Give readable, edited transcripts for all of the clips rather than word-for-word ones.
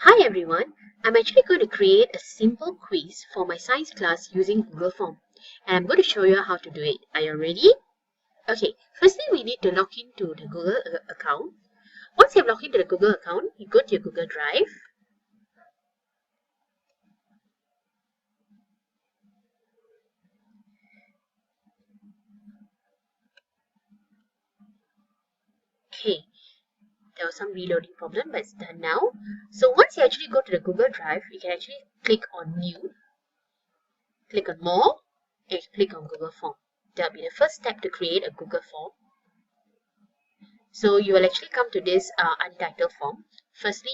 Hi everyone, I'm actually going to create a simple quiz for my science class using Google Form, and I'm going to show you how to do it. Are you ready? Okay, firstly we need to log into the Google account. Once you've logged into the Google account, you go to your Google Drive. Okay, there was some reloading problem, but it's done now. So once you actually go to the Google Drive, you can actually click on New, click on More, and click on Google Form. That'll be the first step to create a Google Form. So you will actually come to this untitled form. Firstly,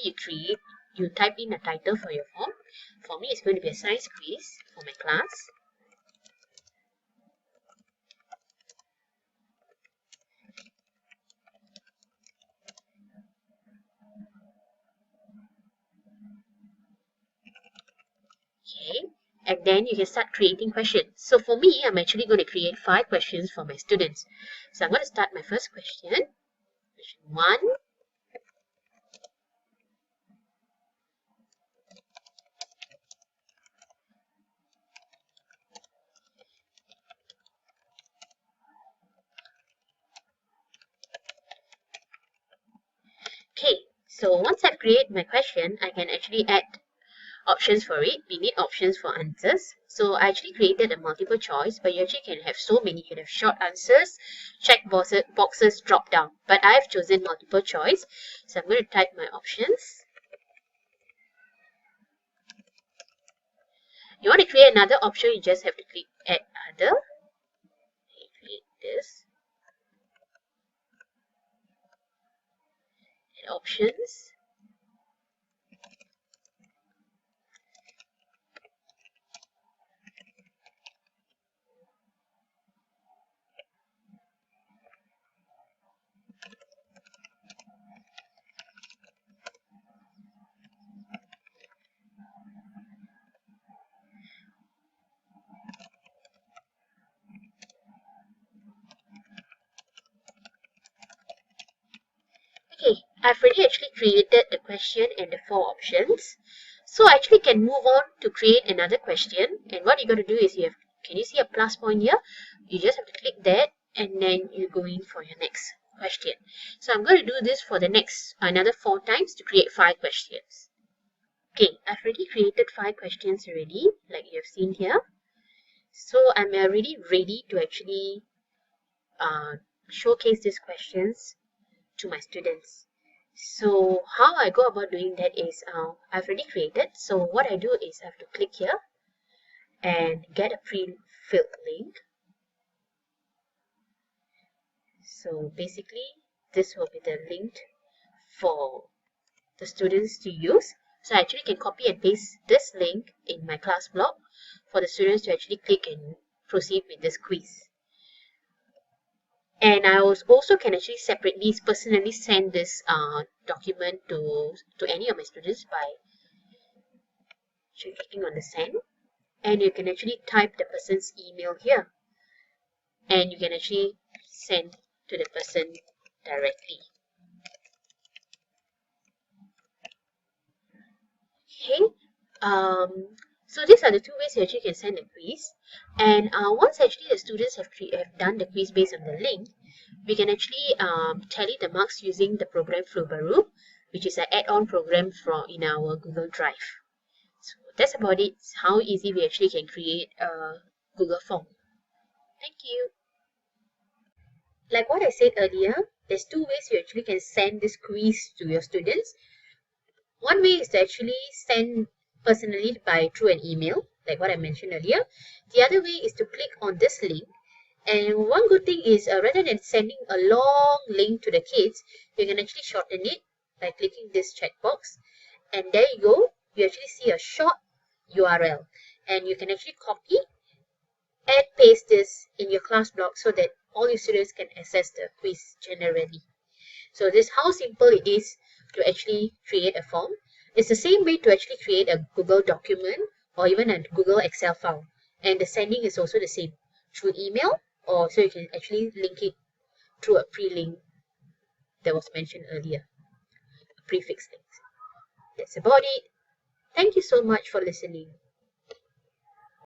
you type in a title for your form. For me, it's going to be a science quiz for my class. Okay, and then you can start creating questions. So for me, I'm actually going to create 5 questions for my students. So I'm going to start my first question. Question 1. Okay, so once I've created my question, I can actually add options for it. We need options for answers. So I actually created a multiple choice, but you actually can have so many. You can have short answers, check boxes drop down. But I've chosen multiple choice. So I'm going to type my options. You want to create another option, you just have to click add other. Create this. Add options. Okay, I've already actually created the question and the 4 options. So I actually can move on to create another question. And what you're going to do is can you see a plus point here? You just have to click that and then you go in for your next question. So I'm going to do this for the next another 4 times to create 5 questions. Okay, I've already created 5 questions already, like you have seen here. So I'm already ready to actually showcase these questions to my students. So how I go about doing that is I've already created. So what I do is I have to click here and get a pre-filled link. So basically this will be the link for the students to use. So I actually can copy and paste this link in my class blog for the students to actually click and proceed with this quiz. And I also can actually separately personally send this document to any of my students by clicking on the send, and you can actually type the person's email here and you can actually send to the person directly. Okay, so these are the 2 ways you actually can send the quiz. And once actually the students have done the quiz based on the link, we can actually tally the marks using the program Flubaroo, which is an add-on program in our Google Drive. So that's about it. It's how easy we actually can create a Google form. Thank you. Like what I said earlier, there's 2 ways you actually can send this quiz to your students. One way is to actually send personally through an email, like what I mentioned earlier. The other way is to click on this link. And one good thing is rather than sending a long link to the kids, you can actually shorten it by clicking this checkbox. And there you go. You actually see a short URL. And you can actually copy and paste this in your class blog so that all your students can access the quiz generally. So this is how simple it is to actually create a form. It's the same way to actually create a Google document or even a Google Excel file. And the sending is also the same through email, or so you can actually link it through a pre-link that was mentioned earlier, a prefix link. That's about it. Thank you so much for listening.